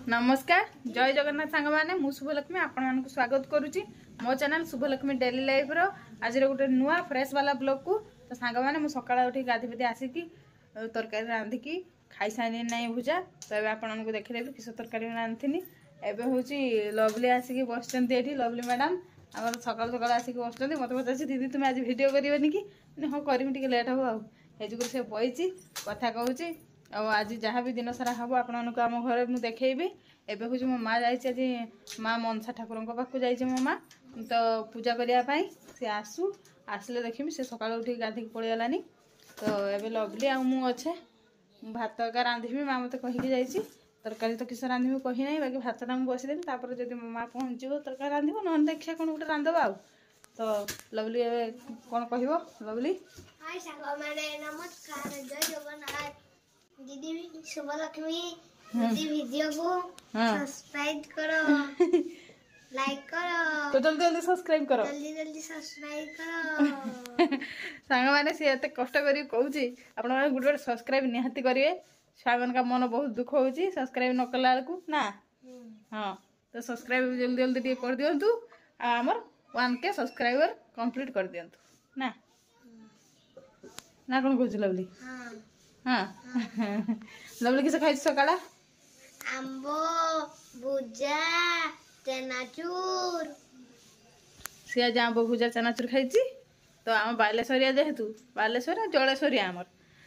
नमस्कार जय जगन्नाथ सांग मैंने मु शुभलक्ष्मी आपण स्वागत करुच्ची मो चैनल शुभलक्ष्मी डेली लाइफ रो आज गोटे नुआ फ्रेश वाला ब्लॉग को तो सांग मैंने मुझे सकाळ उठी गाधी पाधी आसिकी तरकारी रांधिकी खाई सारी ना भुजा तो ये आपको देखिदेवी किस तरकारी रांधि एवं हूँ लवली आसिकी बस लवली मैडम आम सकाल सकाल आसिक बस मत पचार दीदी तुम्हें आज भिड करनी कि हाँ करमी लेट हम आजु से बही कथा कहूँ आज जहाँ भी दिन सारा हम आपण आम घर मुझे देखी एवं हूँ मो माँ जाइए आज माँ मनसा ठाकुर पाक जाइए मो माँ तो पूजा करने सी आसू आसले देखी से सकाल उठ गाधिक पड़गलानी तो ये लवली आछे भात का रांधि माँ मत कहीकि जाइए तरकारी तो किस रांधि कही ना बाकी भातटा मुझे बसदेवी तापर जब मो माँ पहुँचो तरकारी रांधब ना देखिए कौन गोटे रांधब आ तो लवली कौन कह लवली नमस्कार जय जगन्नाथ दीदी शुभलक्ष्मी दीदी वीडियो को सब्सक्राइब करो लाइक करो तो जल्दी जल्दी सब्सक्राइब करो जल्दी सब्सक्राइब करो सांग मैंने सी एत कष्ट कर कहूँ आप गोटे सब्सक्राइब निहाती करेंगे छुआ मान का मन बहुत दुख हो सब्सक्राइब न कला बेलू ना हाँ तो सब्सक्राइब जल्दी जल्दी टे कर दिंतु आमर 1K सब्सक्राइबर कंप्लीट कर दिंतु ना ना कौन कह लवली हाँ लवली किस खाई सकाळ आंबो भुजा चनाचूर सी आज आंब भुजा चनाचूर खाई तो आम बालेश्वरिया जेहेतु बालेश्वर जलेश्वरिया आमर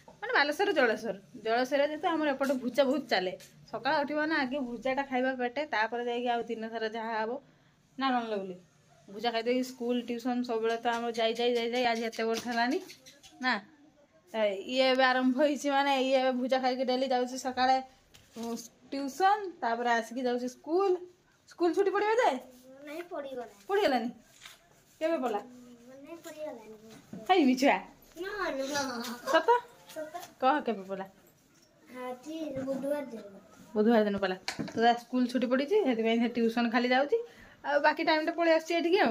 मैंने बालेश्वर जलेश्वर जलेश्वरिया जेहेतु आम एपटे भुजा बहुत चले सकाळ उठा ना आगे भुजाटा खाइबा पेटे तापर जाइए दिन सारा जहाँ हम ना कौन लवली भुजा खाई स्कूल ट्यूशन सब तो आम जाई आज एत वर्ष है ना ये आरंभ होती माने ये भुजा खाई डेली जाऊँगी सकाଳେ ट्यूशन तापर आसिक जाऊँगी स्कूल स्कूल छुट्टी पड़े जाए नहीं पड़गलानी के पड़ा खाई छुआ सत कह के पड़ा बुधवार दिन पड़ा तो स्कूल छुट्टी पड़ी ट्यूशन खाली जाऊँगी बाकी टाइम पलि आसटी आ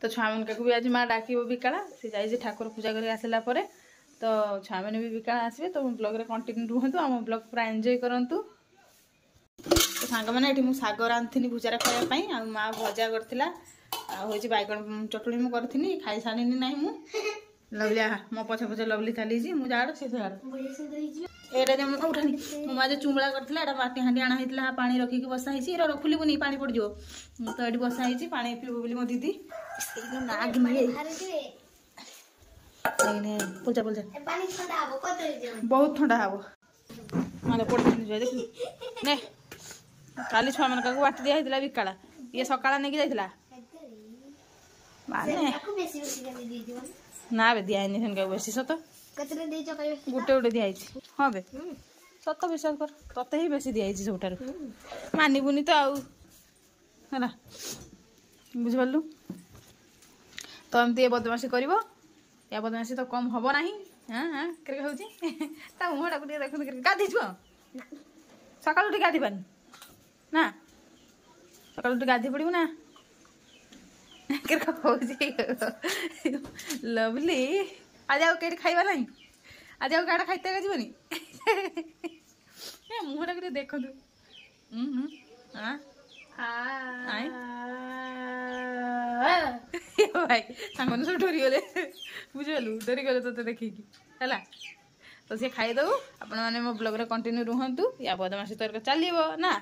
तो छुआ मान भी आज माँ डाक विकाला सी जाइए ठाकुर पूजा कर आसला तो छुआ मैंने भी विकाला आसबे तो ब्लॉग रे कंटिन्यू रुहतु आम ब्लॉग पूरा एंजॉय करंतु तो सांग मैंने ये शाग रांधि भुजार खायापी आ माँ भजा करथिला हूँ बैगन चटणी मुझे खाई सारी ना मु लवली मो पछे पछे लवली चली मुझे जाड़ से एटा जब उठानी मो माँ जो चुमला करथिला माटी हांडी आना होता पानी रखिकी बसा होती खुलबुनी पानी पड़ो तो ये बसा होती पानी पीब बोली मो दीदी पुलचा पुलचा बहुत ठंडा हम मैंने पड़े ने काली छुआ मान बाटी दिया विकाला ये सकाळ नहीं जाइला माने ना बे दिया बेसी सत गोटे गोटे दिखाई हाँ बे सत विश्वास कर तते ही बेसी दिखाई सबुठार मानबुनि तो आउ है बुझिपारू तो एमती ये बदमाशी कर या बदमाशी तो कम हम ना हाँ हाँ क्रिकेट हूँ मुहटा को देखते गाधी छु सकाल उठी गाधी पानी ना सकाल उठी गाधी पड़ू ना लवली आज आउ कहीं खाइबा ना आज आउ गाड़ा खाइते जीवनी मुहटा को देखु भाई सांग सब डरी गले बुझलु डरी गले तो देखिकी है तो सी खाईदे आपण मैंने मो ब्लॉग रे कंटिन्यू रुहतु या बदमाशी तरीका चलो ना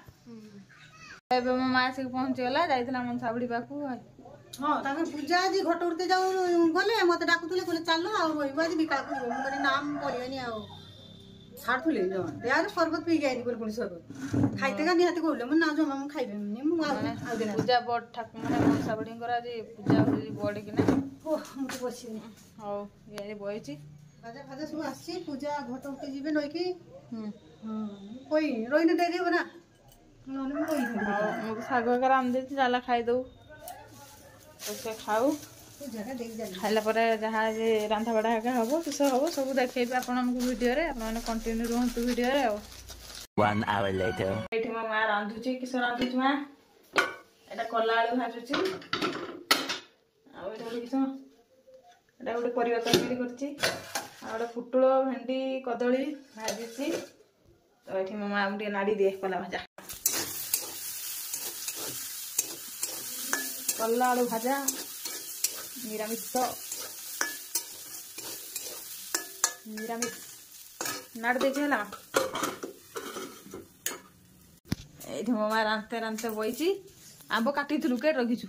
मो माँ आसिक पहुँचीगला जाइला मनसा बुढ़ी पाखु हाँ पूजा आज घट उड़ते जाऊ गले मत डाकुले कहले चल आज विकास नाम पड़ेनि छाड़ुले यार शरबत पी गई पुणी शरबत खाइते का निहाती कहले मुझे ना जमा मुझे खाइबे पूजा बड़ ठाकुर मैंने मनसा बुढ़ी आज पूजा बड़ी कि मुझे बसनी हाँ ये बही बाजा फाजा सब आसी पूजा घट उठते जी नईकि कोई रही डेरी हो ना शाग रांधि जाला खाईदे तो खाऊ खाइला जहाँ रांधा बाढ़ा हम किस हम सब देखेबी आपडियो कंटिन्यू रुहतु वीडियो ये मो माँ रांधुची किस रांधुची माँ एटा कला आलू भाजुची किस गोटे परिवा तरकारी कर फुटुल भेंडी कदली भाजी तो ये मो माँ टे नाड़ी दिए कला भजा कला आलू भजा निरामिष नाड़ देखिए ये मो माँ रांधते रांधते बही आंब काटी के रखीचु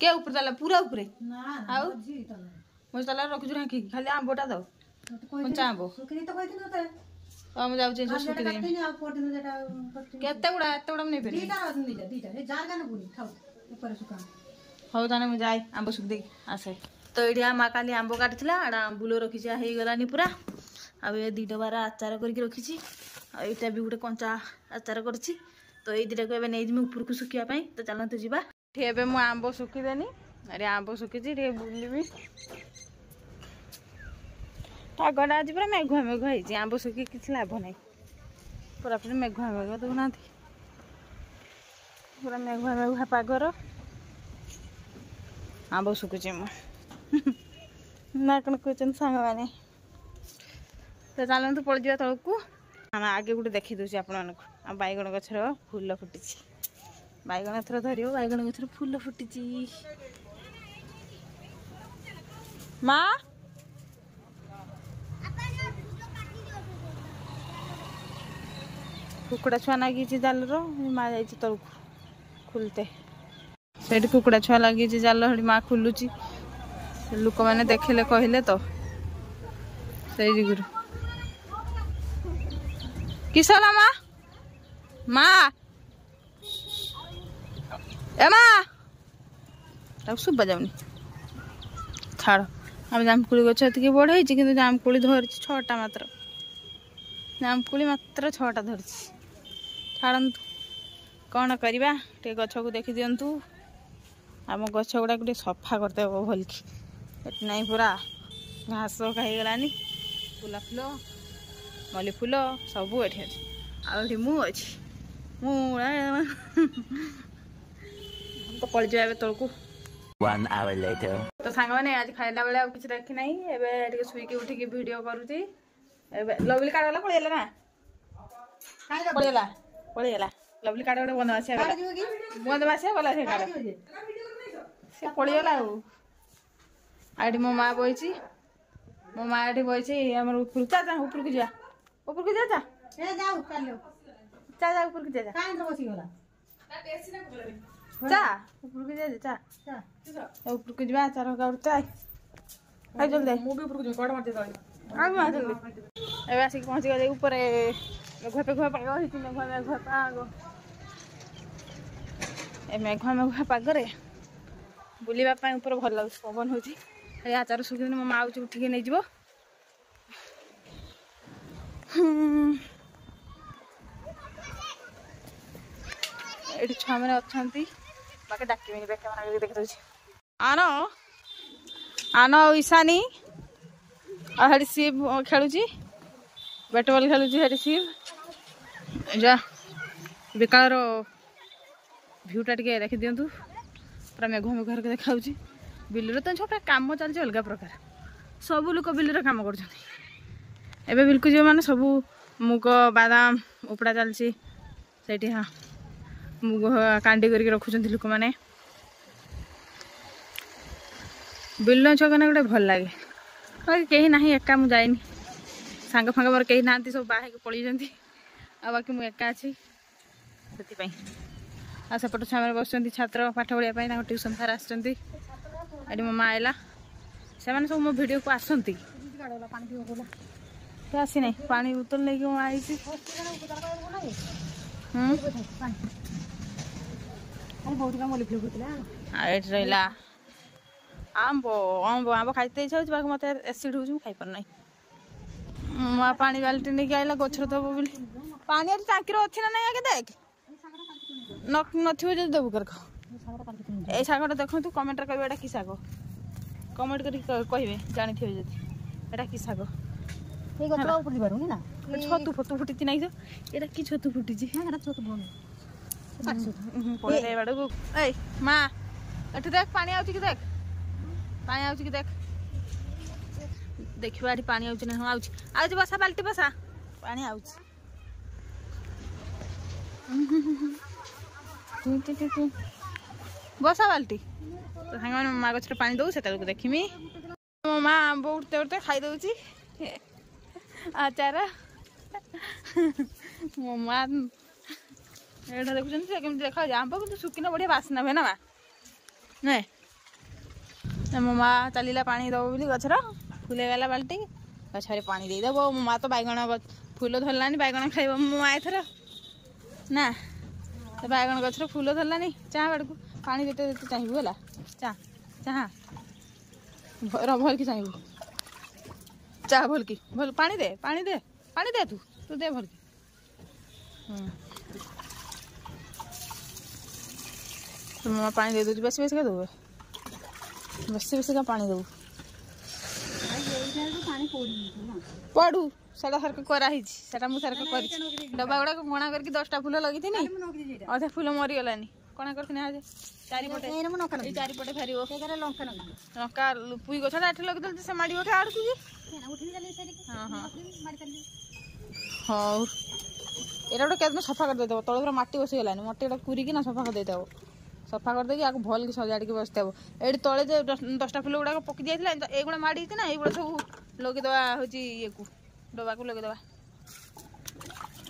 के ऊपर ताला पूरा ऊपर ताला रखीचु ढांकी खाली आंबटा दो कंचा आंब मुझे जाऊँ केते गुड़ा नहीं फेर हौ ताने मुझे जाए आंब सुख दे आसे तो ये माँ काली आंब काटी आड़ा आंबुल रखी गलानी पूरा आ दी डबार आचार करके रखी आईटा भी गोटे कंचा आचार कर तो ये दुटा को नहीं ऊपर को सुखापी तो चलते जावा एवं मुझे आंब सुखीदेनी अरे आंब सुखी बुलि पागटा आज पूरा मेघुआ मेघुआ होती आंब सुखी किसी लाभ ना पूरा पूरा मेघुआ मेघुआ देखुना पूरा मेघुआ मेघुआ पागर आंब सुखुची ना कौन कहते सांग मैंने तो चलते पड़ जा तौक आम आगे गोटे देखी दूसरी आपण बैगण गछर फूल फुटी बैगण थर धर बैगण गछर फूल फुटी माँ कुकुड़ा छुआ लगी जाल माँ जा तौक खुलते से कुकुड़ा छुआ लगी जाल माँ खुलुची लोक मैंने देखिले कहले तो सही गुरु किसला माँ माँ ए माँ शुभा जाऊनी छाड़ आम जामकुड़ी गछ ये बढ़ाई कि जामकुड़ी धरी 6टा मात्र जामकुड़ी मात्र 6टा धरी छाड़ू कौन करवा टे गछ को देखी दिंतु आम गछ गुड़ा गोटे सफा करदे भल कि नहीं पूरा घास खाईगलानी फूला फूल मल्ली फूल सबू ये अच्छे मुझे तो पड़ जाए तौक 1 hour later. तो सांग मैंने आज खाइला बेले किसी देखी ना एवं शुईक उठिक भिड करुँची लवली काट गला पड़ेगा ना पड़ेगा पड़ेगा लवली काट गोटे बंद मसिया गला से काट से पड़ेगा आठ मो माँ बही मो माँ ये बही आम ऊपर चा जा ऊपर को जा ऊपर को जा जा जा ऊपर को जा चा ऊपर को जा चा ऊपर को जा चार गाड़ता है जल्दी मुझे ऊपर को कड़ मारते आगे जल्दी एवं आसिक पहुँची गले ऊपर मेघुआ पेघुआ पाग होती मेघुआ मेघुआ पाग ए मेघुआ मेघुआ पागरे बुलवाई ऊपर भल लगे पवन होती आचार सुखी मो माँ उठिक नहीं जीव ये छुआ मैंने अच्छा बाकी डाकबी कैमेरा देखी दूसरी आन आन ईशानी हेड शिव खेलुची बैट बॉल खेलुची हेड शिव जा बेकार भ्यूटा टे देखी दिंतु पूरा मेघुआ मेघुआ देखा बिल तो छोटा कम चलती अलग प्रकार सबू लोक बिल कम कर बिल्कुल जो मैंने सब मुग बादाम उपड़ा चलती से हाँ मुग कांडी करके रखुंट लोक मैंने बिल छकने गोटे भल लगे कहीं ना एका मुझे जाइनी सांग फांग मोर कहीं ना सब बाहर पलि आ बाकी मुझे एका अच्छी से आ सेपट छुआ मैंने बस छात्र पाठ पढ़ाई ट्यूशन सार आसती मो माँ आइला से सब मो भिड को आसती आसी ना पानी बोतल नहीं मो आई रहा आंब आंब आंब खाते इच्छा हो मत एसिड हो खाईपार माँ पानी बाल्टी नहीं आइला गचर दब बोली पानी टांकी अच्छी ना नहीं आगे देख नथिबो जदि देबु करख ए सागटा देखु कमेंट कहिबे एटा कि साग कमेंट करी कहिबे जानि थिबे जदि एटा कि साग ए गतरा ऊपर दिबारु ना छतु फतु फुटिति नै जो एटा कि छतु फुटिछि ना एटा छतु बोन पड़े बाडू ए मां एठी देख पानी आउछि कि देख पानी आउछि कि देख देखिबा एठी पानी आउछि ना आउछि आउछि बसा बाल्टी बसा पानी आउछ बसा बाल्टी तो सांग मैंने माँ गचर पानी दऊ से देखमी मो माँ आंब उठते उठते खाई दउची आचार मो माँ एटा देखुन से केमती देखा आंब कि सुखिना बढ़िया बास्ना हुए ना माँ नहीं मो माँ चलला पानी दब बोली गचर फुलेगला बाल्टी गछरे पानी देदेव मो माँ तो बैगण फूल धरलानी बैगण खाइब मो माँ एथर ना तो बैगण गछर फूल धरलानी चाह बाड़ को पानी देते देते चाहिए होला चाह चाह भल की चाहिए चाह भल की भल पानी दे तू दे भल की तो मामा पानी दे दूँ बेसी बेसी का दो बेसी का पानी दो पड़ू सारा सारक कराही सारा मुझे सारक कर डब्बा गुड़ा कणा करके 10टा फूल लगी थी नहीं अधे फूल मरीगलानी कणा करके ना चारिपटे चारिपटे फेर लंका पुई गछटा एठ लगिदल से माड़ी उठे आड़ की हाँ हाँ हाँ एटा गोटे केतना सफा कर देदेव तले पूरा माटी बसीगलानी मटी एटा कुरिकी ना सफा कर देदेव सफा कर देकी आको भल की सजाड़ी बसते ये तले जो 10टा फूल गुड़ाक पकी जाइए एगुड़ा माड़ी ना ये सब लगेदेवा हूँ ये को डबा को लगेदेवा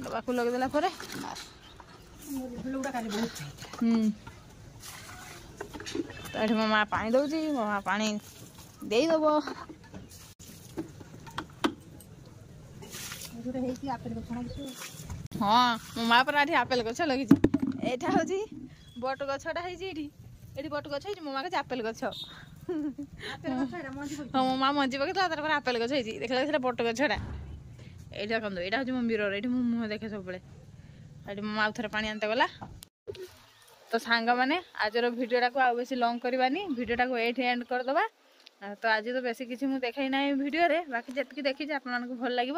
डबा को लगेदेला तो ये मो माँ पानी दौची मो माँ पानी देदेव हाँ मो माँ पर आपेल गछ लगी एटा हूँ बट गछटा ये बट गछ मो माँ कहे आपेल गछ हाँ मो माँ मंजी पकड़ा तार आपेल गछ देखला से बट गछटा यहाँ कह यहाँ हूँ मो मिरर ये मुँह देखे सब ये मो माँ थे पानी आनते गला तो सांग मैंने आजर भिडटा को आउ बेसी लंग करवानी भिडटा को ये एंड करदे तो आज तो बेसी किसी मुझे देखी ना भिडियो बाकी जी देखी आपको भल लगे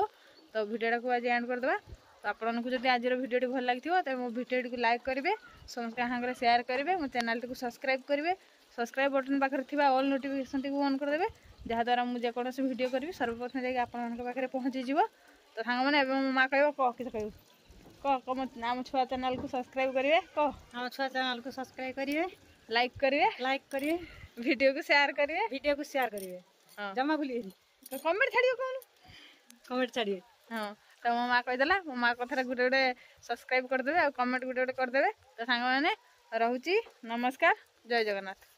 तो भिडटा को आज एंड करदे तो आपको जब आज भिडियो भल लगे तो मो भिडियो को लाइक करेंगे समस्त सागर सेयार करेंगे मो चैनल को सब्सक्राइब करेंगे सब्सक्राइब बटन पाखे थी ऑल नोटिफिकेशन को ऑन करदे जहाँद्वारा मुझे जेकोसी भिडियो करी सर्वप्रथम जाकि आपके पहुँचीज तो सांग मैंने मो माँ कह कह आम छुआ चैनल को सब्सक्राइब करेंगे कह आम छुआ चैनल को सब्सक्राइब करेंगे लाइक करेंगे वीडियो को शेयर करेंगे हाँ जमा भूलिए तो कमेंट छाड़िए कौन कमेंट छाड़िए हाँ तो मो माँ कहीदेला मो माँ कथा गोटे गोटे सब्सक्राइब करदे और कमेंट गोटे गोटे करदे तो सांग मैंने रोची नमस्कार जय जगन्नाथ।